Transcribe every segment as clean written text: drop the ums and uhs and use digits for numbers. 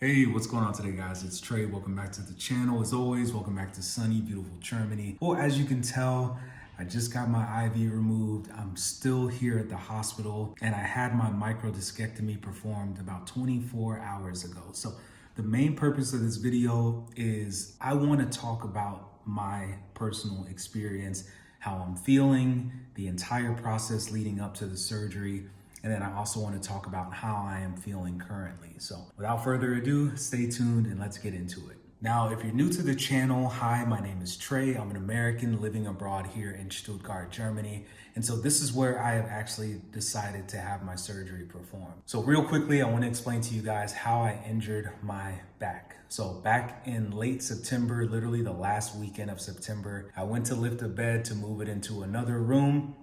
Hey, what's going on today, guys? It's Trey. Welcome back to the channel. As always, welcome back to sunny, beautiful Germany. Well, as you can tell, I just got my IV removed. I'm still here at the hospital, and I had my microdiscectomy performed about 24 hours ago. So the main purpose of this video is I want to talk about my personal experience, how I'm feeling, the entire process leading up to the surgery. And then I also want to talk about how I am feeling currently. So without further ado, stay tuned and let's get into it. Now, if you're new to the channel, hi, my name is Trey. I'm an American living abroad here in Stuttgart, Germany. And so this is where I have actually decided to have my surgery performed. So real quickly, I want to explain to you guys how I injured my back. So back in late September, literally the last weekend of September, I went to lift a bed to move it into another room,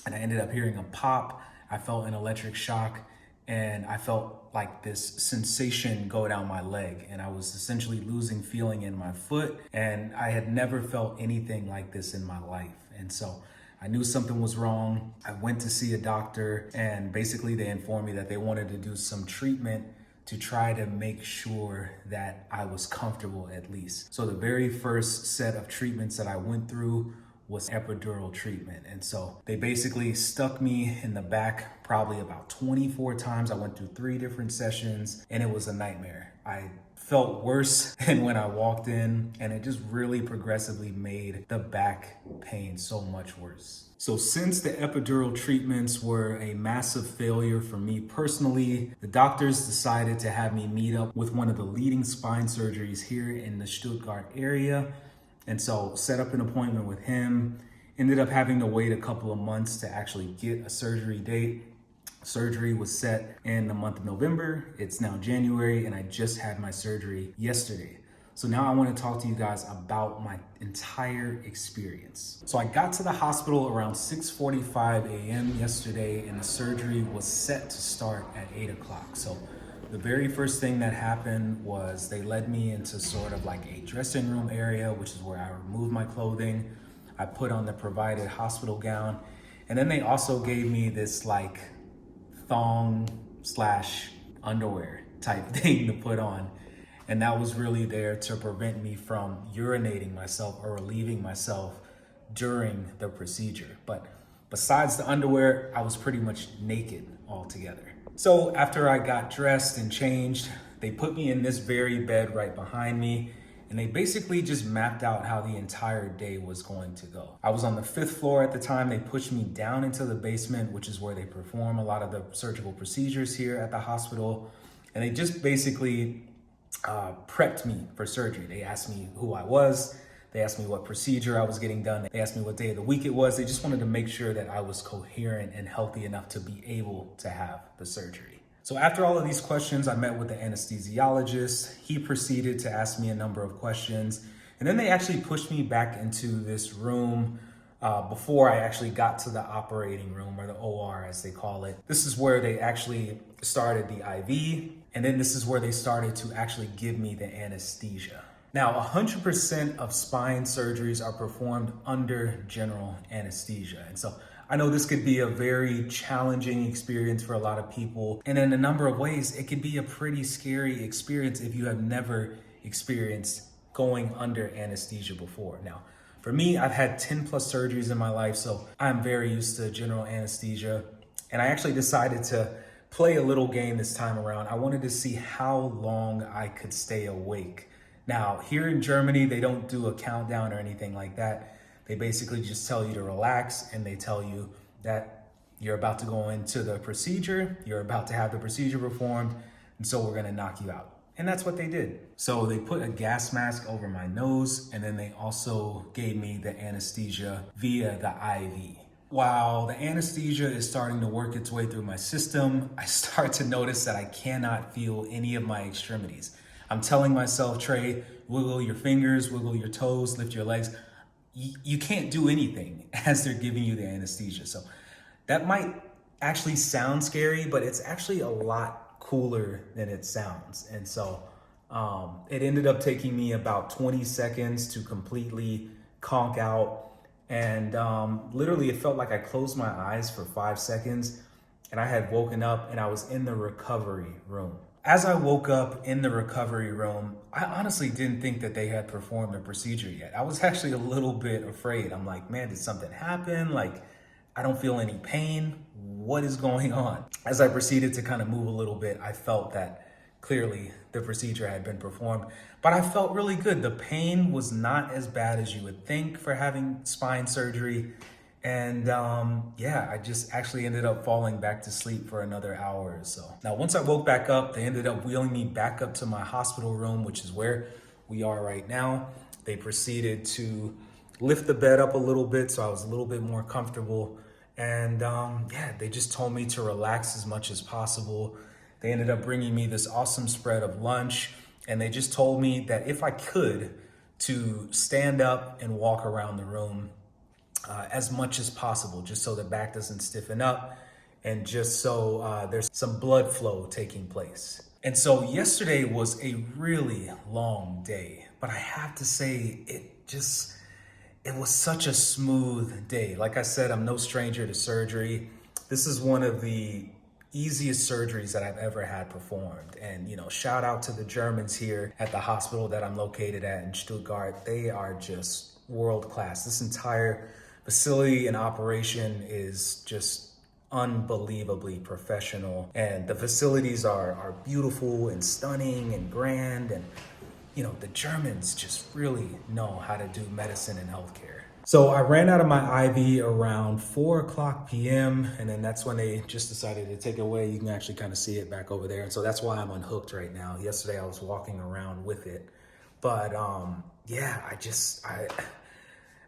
and I ended up hearing a pop. I felt an electric shock, and I felt like this sensation go down my leg, and I was essentially losing feeling in my foot, and I had never felt anything like this in my life. And so I knew something was wrong. I went to see a doctor, and basically they informed me that they wanted to do some treatment to try to make sure that I was comfortable at least. So the very first set of treatments that I went through was epidural treatment. And so they basically stuck me in the back probably about 24 times. I went through 3 different sessions, and it was a nightmare. I felt worse than when I walked in, and it just really progressively made the back pain so much worse. So since the epidural treatments were a massive failure for me personally, the doctors decided to have me meet up with one of the leading spine surgeries here in the Stuttgart area. And so set up an appointment with him, ended up having to wait a couple of months to actually get a surgery date. Surgery was set in the month of November. It's now January, and I just had my surgery yesterday. So now I want to talk to you guys about my entire experience. So I got to the hospital around 6:45 a.m. yesterday, and the surgery was set to start at 8 o'clock. So the very first thing that happened was they led me into sort of like a dressing room area, which is where I removed my clothing. I put on the provided hospital gown. And then they also gave me this like thong / underwear type thing to put on. And that was really there to prevent me from urinating myself or relieving myself during the procedure. But besides the underwear, I was pretty much naked altogether. So after I got dressed and changed, they put me in this very bed right behind me, and they basically just mapped out how the entire day was going to go. I was on the 5th floor at the time. They pushed me down into the basement, which is where they perform a lot of the surgical procedures here at the hospital. And they just basically prepped me for surgery. They asked me who I was. They asked me what procedure I was getting done. They asked me what day of the week it was. They just wanted to make sure that I was coherent and healthy enough to be able to have the surgery. So after all of these questions, I met with the anesthesiologist. He proceeded to ask me a number of questions. And then they actually pushed me back into this room before I actually got to the operating room, or the OR as they call it. This is where they actually started the IV. And then this is where they started to actually give me the anesthesia. Now, 100% of spine surgeries are performed under general anesthesia. And so I know this could be a very challenging experience for a lot of people. And in a number of ways, it could be a pretty scary experience if you have never experienced going under anesthesia before. Now, for me, I've had 10 plus surgeries in my life, so I'm very used to general anesthesia. And I actually decided to play a little game this time around. I wanted to see how long I could stay awake. Now, here in Germany, they don't do a countdown or anything like that. They basically just tell you to relax, and they tell you that you're about to go into the procedure, you're about to have the procedure performed, and so we're gonna knock you out. And that's what they did. So they put a gas mask over my nose, and then they also gave me the anesthesia via the IV. While the anesthesia is starting to work its way through my system, I start to notice that I cannot feel any of my extremities. I'm telling myself, Trey, wiggle your fingers, wiggle your toes, lift your legs. You can't do anything as they're giving you the anesthesia. So that might actually sound scary, but it's actually a lot cooler than it sounds. And so it ended up taking me about 20 seconds to completely conk out. And literally it felt like I closed my eyes for 5 seconds, and I had woken up and I was in the recovery room. As I woke up in the recovery room, I honestly didn't think that they had performed the procedure yet. I was actually a little bit afraid. I'm like, man, did something happen? Like, I don't feel any pain. What is going on? As I proceeded to kind of move a little bit, I felt that clearly the procedure had been performed, but I felt really good. The pain was not as bad as you would think for having spine surgery. And yeah, I just actually ended up falling back to sleep for another hour or so. Now, once I woke back up, they ended up wheeling me back up to my hospital room, which is where we are right now. They proceeded to lift the bed up a little bit, so I was a little bit more comfortable. And yeah, they just told me to relax as much as possible. They ended up bringing me this awesome spread of lunch, and they just told me that if I could, to stand up and walk around the room as much as possible, just so the back doesn't stiffen up and just so there's some blood flow taking place. And so yesterday was a really long day, but I have to say it was such a smooth day. Like I said, I'm no stranger to surgery. This is one of the easiest surgeries that I've ever had performed. And, you know, shout out to the Germans here at the hospital that I'm located at in Stuttgart. They are just world class. This entire facility and operation is just unbelievably professional. And the facilities are beautiful and stunning and grand. And, you know, the Germans just really know how to do medicine and healthcare. So I ran out of my IV around 4:00 p.m. and then that's when they just decided to take it away. You can actually kind of see it back over there. And so that's why I'm unhooked right now. Yesterday I was walking around with it. But yeah,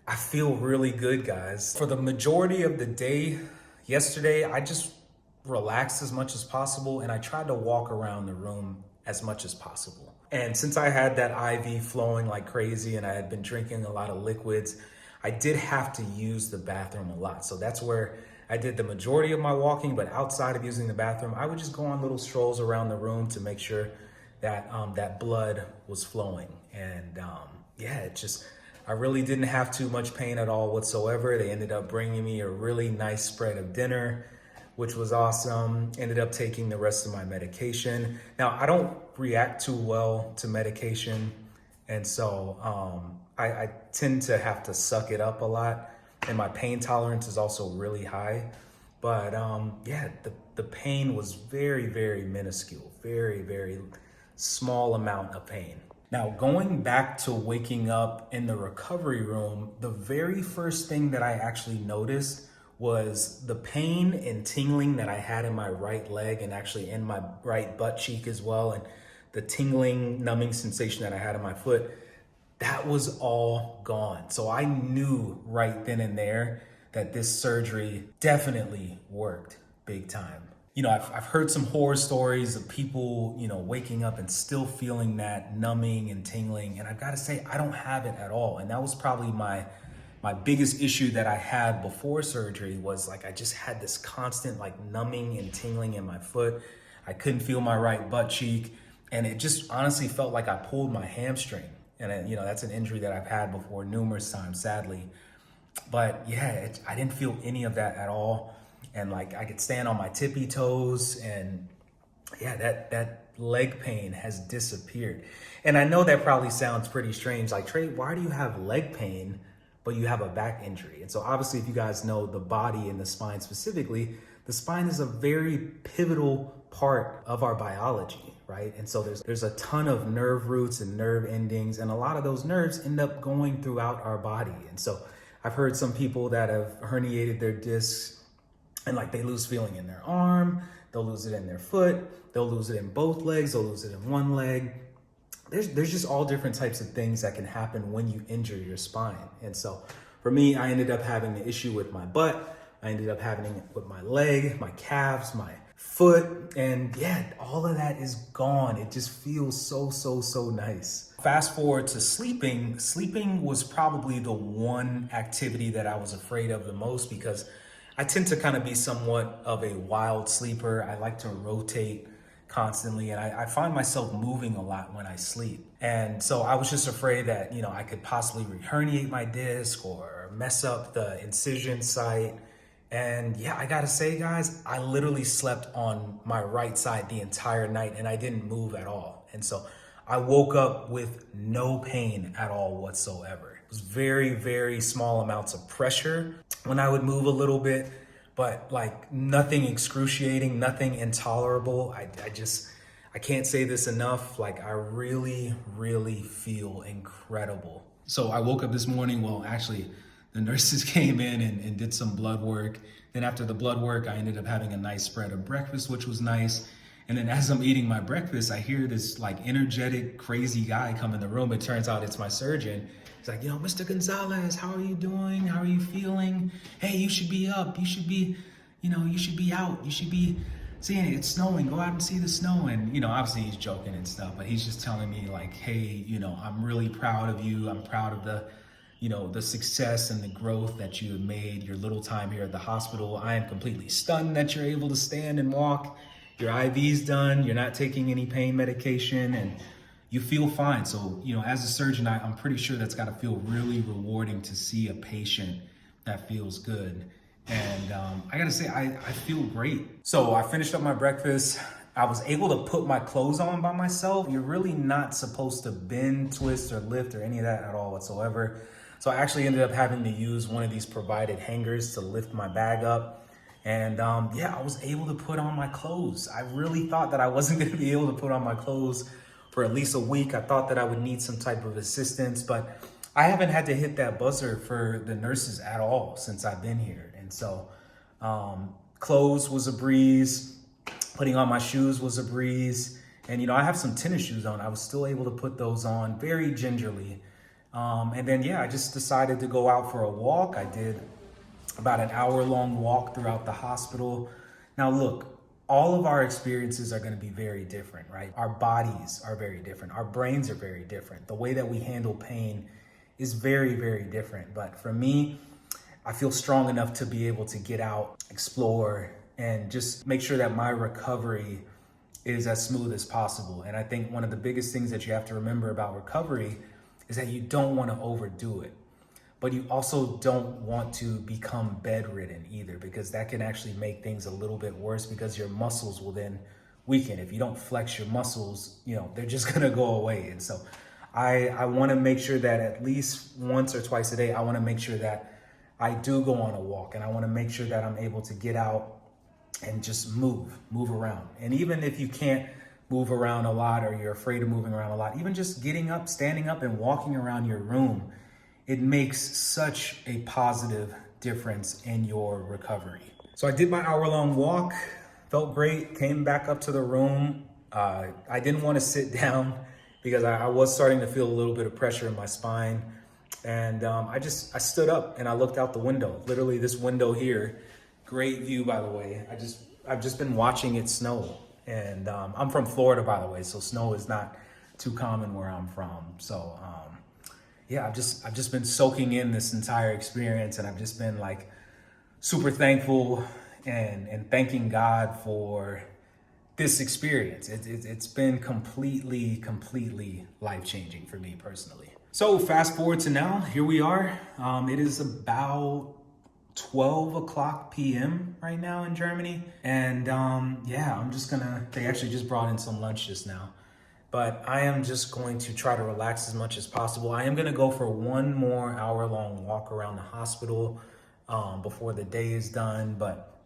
I feel really good, guys. For the majority of the day yesterday, I just relaxed as much as possible and I tried to walk around the room as much as possible. And since I had that IV flowing like crazy and I had been drinking a lot of liquids, I did have to use the bathroom a lot. So that's where I did the majority of my walking, but outside of using the bathroom, I would just go on little strolls around the room to make sure that that blood was flowing. And yeah, I really didn't have too much pain at all whatsoever. They ended up bringing me a really nice spread of dinner, which was awesome. Ended up taking the rest of my medication. Now, I don't react too well to medication. And so I tend to have to suck it up a lot. And my pain tolerance is also really high. But yeah, the pain was very, very minuscule, very, very small amount of pain. Now, going back to waking up in the recovery room, the very first thing that I actually noticed was the pain and tingling that I had in my right leg and actually in my right butt cheek as well. And the tingling, numbing sensation that I had in my foot, that was all gone. So I knew right then and there that this surgery definitely worked big time. You know, I've heard some horror stories of people, you know, waking up and still feeling that numbing and tingling. And I've got to say, I don't have it at all. And that was probably my biggest issue that I had before surgery was like, I just had this constant like numbing and tingling in my foot. I couldn't feel my right butt cheek. And it just honestly felt like I pulled my hamstring. And you know, that's an injury that I've had before numerous times, sadly. But yeah, I didn't feel any of that at all. And like I could stand on my tippy toes and yeah, that leg pain has disappeared. And I know that probably sounds pretty strange. Like, Trey, why do you have leg pain, but you have a back injury? And so obviously if you guys know the body and the spine specifically, the spine is a very pivotal part of our biology, right? And so there's a ton of nerve roots and nerve endings, and a lot of those nerves end up going throughout our body. And so I've heard some people that have herniated their discs and like they lose feeling in their arm, they'll lose it in their foot, they'll lose it in both legs, they'll lose it in one leg. There's just all different types of things that can happen when you injure your spine. And so for me, I ended up having the issue with my butt. I ended up having it with my leg, my calves, my foot. And yeah, all of that is gone. It just feels so nice. Fast forward to sleeping. Sleeping was probably the one activity that I was afraid of the most because I tend to kind of be somewhat of a wild sleeper. I like to rotate constantly, and I find myself moving a lot when I sleep. And so I was just afraid that, you know, I could possibly herniate my disc or mess up the incision site. And yeah, I gotta say, guys, I literally slept on my right side the entire night and I didn't move at all. And so I woke up with no pain at all whatsoever. It was very, very small amounts of pressure when I would move a little bit, but like nothing excruciating, nothing intolerable. I can't say this enough. Like, I really, really feel incredible. So I woke up this morning, well, actually, the nurses came in and did some blood work. Then after the blood work, I ended up having a nice spread of breakfast, which was nice. And then as I'm eating my breakfast, I hear this like energetic, crazy guy come in the room. It turns out it's my surgeon. He's like, Mr. Gonzalez, how are you doing? How are you feeling? Hey, you should be up. You should be, you should be out. You should be seeing it. It's snowing. Go out and see the snow. And, obviously he's joking and stuff, but he's just telling me like, hey, I'm really proud of you. I'm proud of the success and the growth that you have made your little time here at the hospital. I am completely stunned that you're able to stand and walk. Your IV's done. You're not taking any pain medication and you feel fine. So, as a surgeon, I'm pretty sure that's got to feel really rewarding to see a patient that feels good. And I got to say, I feel great. So I finished up my breakfast. I was able to put my clothes on by myself. You're really not supposed to bend, twist, or lift or any of that at all whatsoever. So I actually ended up having to use one of these provided hangers to lift my bag up. And I was able to put on my clothes. I really thought that I wasn't going to be able to put on my clothes for at least a week. I thought that I would need some type of assistance, but I haven't had to hit that buzzer for the nurses at all since I've been here. And so clothes was a breeze. Putting on my shoes was a breeze. And, I have some tennis shoes on. I was still able to put those on very gingerly. And then, I just decided to go out for a walk. I did about an hour-long walk throughout the hospital. Now, look, all of our experiences are going to be very different, right? Our bodies are very different. Our brains are very different. The way that we handle pain is very, very different. But for me, I feel strong enough to be able to get out, explore, and just make sure that my recovery is as smooth as possible. And I think one of the biggest things that you have to remember about recovery is that you don't want to overdo it. But you also don't want to become bedridden either, because that can actually make things a little bit worse because your muscles will then weaken. If you don't flex your muscles, they're just going to go away. And so I want to make sure that at least once or twice a day, I want to make sure that I do go on a walk, and I want to make sure that I'm able to get out and just move around. And even if you can't move around a lot or you're afraid of moving around a lot, even just getting up, standing up and walking around your room, it makes such a positive difference in your recovery. So I did my hour-long walk, felt great, came back up to the room. I didn't want to sit down because I was starting to feel a little bit of pressure in my spine. And I stood up and I looked out the window, literally this window here. Great view, by the way. I've just been watching it snow. And I'm from Florida, by the way, so snow is not too common where I'm from. So I've just been soaking in this entire experience, and I've just been like super thankful and thanking God for this experience. It's been completely life-changing for me personally. So fast forward to now, here we are. It is about 12 o'clock p.m. right now in Germany. And they actually just brought in some lunch just now. But I am just going to try to relax as much as possible. I am going to go for one more hour-long walk around the hospital before the day is done. But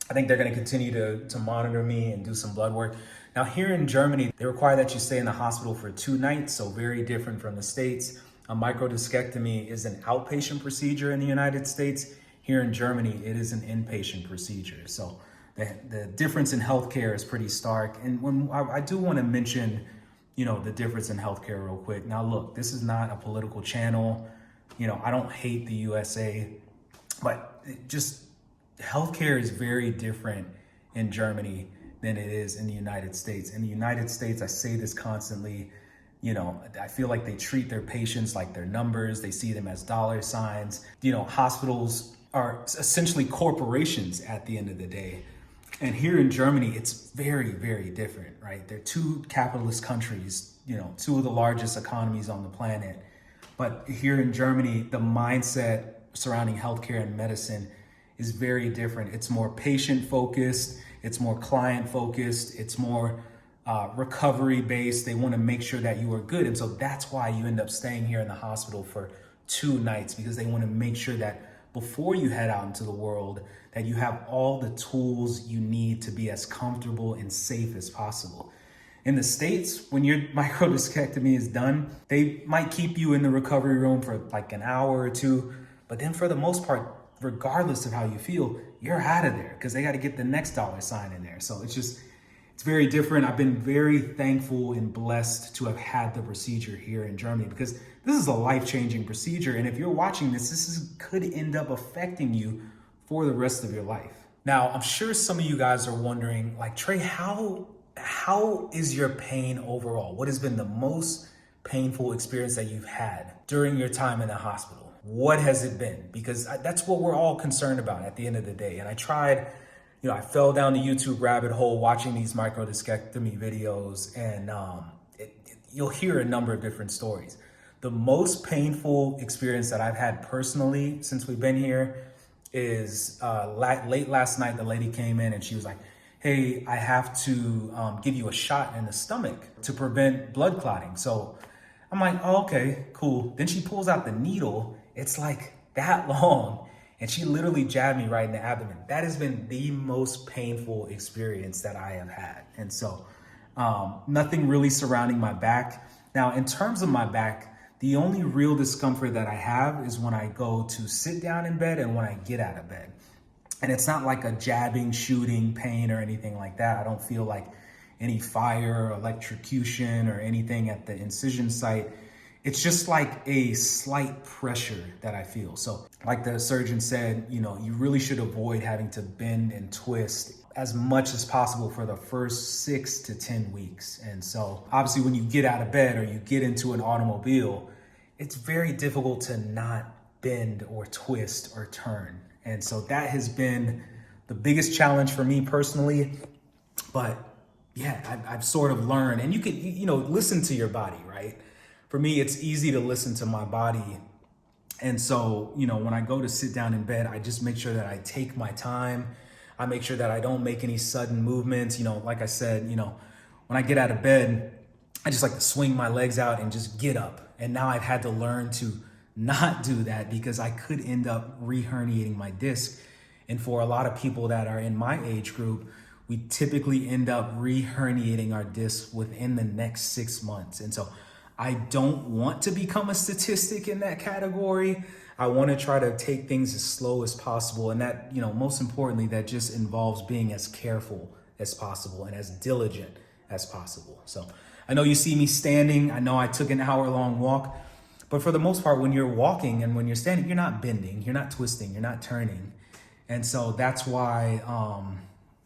I think they're going to continue to monitor me and do some blood work. Now, here in Germany, they require that you stay in the hospital for 2 nights, so very different from the States. A microdiscectomy is an outpatient procedure in the United States. Here in Germany, it is an inpatient procedure. So the difference in healthcare is pretty stark. And when I do want to mention, the difference in healthcare real quick. Now, look, this is not a political channel. I don't hate the USA, but healthcare is very different in Germany than it is in the United States. In the United States, I say this constantly, I feel like they treat their patients like they're numbers. They see them as dollar signs. Hospitals are essentially corporations at the end of the day. And here in Germany, it's very, very different, right? They're 2 capitalist countries, 2 of the largest economies on the planet. But here in Germany, the mindset surrounding healthcare and medicine is very different. It's more patient focused, it's more client focused, it's more recovery based. They want to make sure that you are good. And so that's why you end up staying here in the hospital for 2 nights, because they want to make sure that before you head out into the world, that you have all the tools you need to be as comfortable and safe as possible. In the States, when your microdiscectomy is done, they might keep you in the recovery room for like an hour or two, but then for the most part, regardless of how you feel, you're out of there because they got to get the next dollar sign in there. So it's very different. I've been very thankful and blessed to have had the procedure here in Germany, because this is a life-changing procedure. And if you're watching this could end up affecting you for the rest of your life. Now, I'm sure some of you guys are wondering, like, Trey, how is your pain overall? What has been the most painful experience that you've had during your time in the hospital? What has it been? Because that's what we're all concerned about at the end of the day. And I tried, I fell down the YouTube rabbit hole watching these microdiscectomy videos, and you'll hear a number of different stories. The most painful experience that I've had personally since we've been here is late last night. The lady came in and she was like, hey, I have to give you a shot in the stomach to prevent blood clotting. So I'm like, oh, okay, cool. Then she pulls out the needle. It's like that long. And she literally jabbed me right in the abdomen. That has been the most painful experience that I have had. And so nothing really surrounding my back. Now, in terms of my back, the only real discomfort that I have is when I go to sit down in bed and when I get out of bed. And it's not like a jabbing, shooting pain or anything like that. I don't feel like any fire or electrocution or anything at the incision site. It's just like a slight pressure that I feel. So like the surgeon said, you really should avoid having to bend and twist as much as possible for the first 6 to 10 weeks. And so obviously when you get out of bed or you get into an automobile, it's very difficult to not bend or twist or turn. And so that has been the biggest challenge for me personally. But yeah, I've sort of learned, and you can, listen to your body, right? For me, it's easy to listen to my body. And so, when I go to sit down in bed, I just make sure that I take my time. I make sure that I don't make any sudden movements. Like I said, when I get out of bed, I just like to swing my legs out and just get up. And now I've had to learn to not do that because I could end up re-herniating my disc. And for a lot of people that are in my age group, we typically end up re-herniating our disc within the next 6 months. And so I don't want to become a statistic in that category. I want to try to take things as slow as possible. And that, most importantly, that just involves being as careful as possible and as diligent as possible. So I know you see me standing. I know I took an hour-long walk. But for the most part, when you're walking and when you're standing, you're not bending, you're not twisting, you're not turning. And so that's why,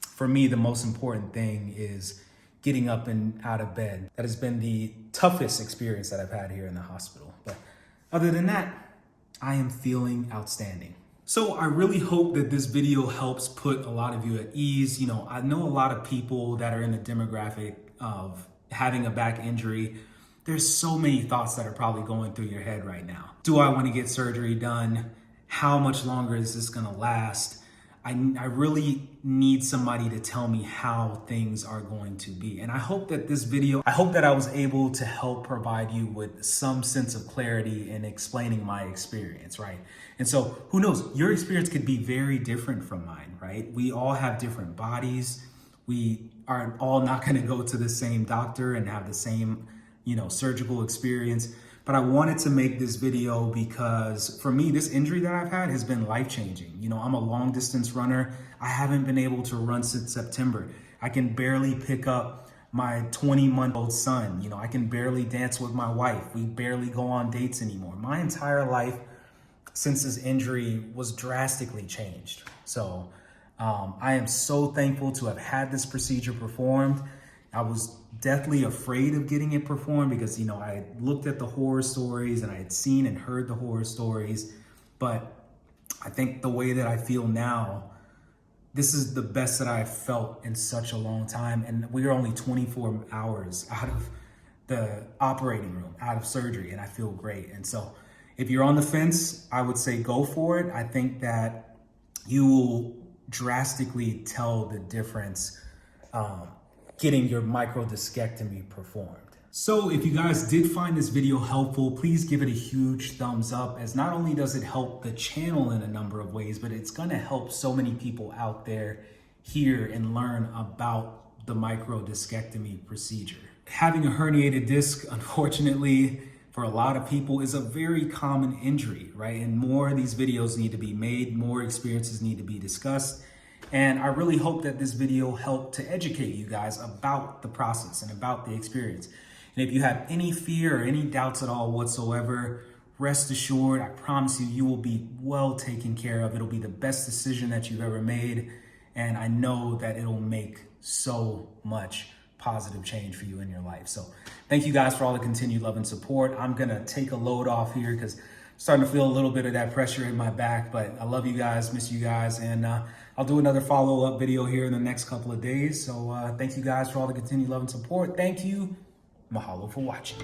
for me, the most important thing is getting up and out of bed. That has been the toughest experience that I've had here in the hospital. But other than that, I am feeling outstanding. So I really hope that this video helps put a lot of you at ease. I know a lot of people that are in the demographic of having a back injury. There's so many thoughts that are probably going through your head right now. Do I want to get surgery done? How much longer is this gonna last? I really need somebody to tell me how things are going to be. And I hope that this video, I was able to help provide you with some sense of clarity in explaining my experience, right? And so who knows, your experience could be very different from mine, right? We all have different bodies. We are all not gonna go to the same doctor and have the same surgical experience. But I wanted to make this video because for me, this injury that I've had has been life-changing. I'm a long distance runner. I haven't been able to run since September. I can barely pick up my 20-month-old son. I can barely dance with my wife. We barely go on dates anymore. My entire life since this injury was drastically changed. So I am so thankful to have had this procedure performed. I was deathly afraid of getting it performed because, I had looked at the horror stories and I had seen and heard the horror stories. But I think the way that I feel now, this is the best that I've felt in such a long time. And we are only 24 hours out of the operating room, out of surgery, and I feel great. And so if you're on the fence, I would say go for it. I think that you will drastically tell the difference getting your microdiscectomy performed. So if you guys did find this video helpful, please give it a huge thumbs up, as not only does it help the channel in a number of ways, but it's gonna help so many people out there hear and learn about the microdiscectomy procedure. Having a herniated disc, unfortunately, for a lot of people is a very common injury, right? And more of these videos need to be made, more experiences need to be discussed. And I really hope that this video helped to educate you guys about the process and about the experience. And if you have any fear or any doubts at all whatsoever, rest assured, I promise you, you will be well taken care of. It'll be the best decision that you've ever made. And I know that it'll make so much positive change for you in your life. So thank you guys for all the continued love and support. I'm gonna take a load off here because I'm starting to feel a little bit of that pressure in my back, but I love you guys, miss you guys, and I'll do another follow-up video here in the next couple of days. So thank you guys for all the continued love and support. Thank you. Mahalo for watching.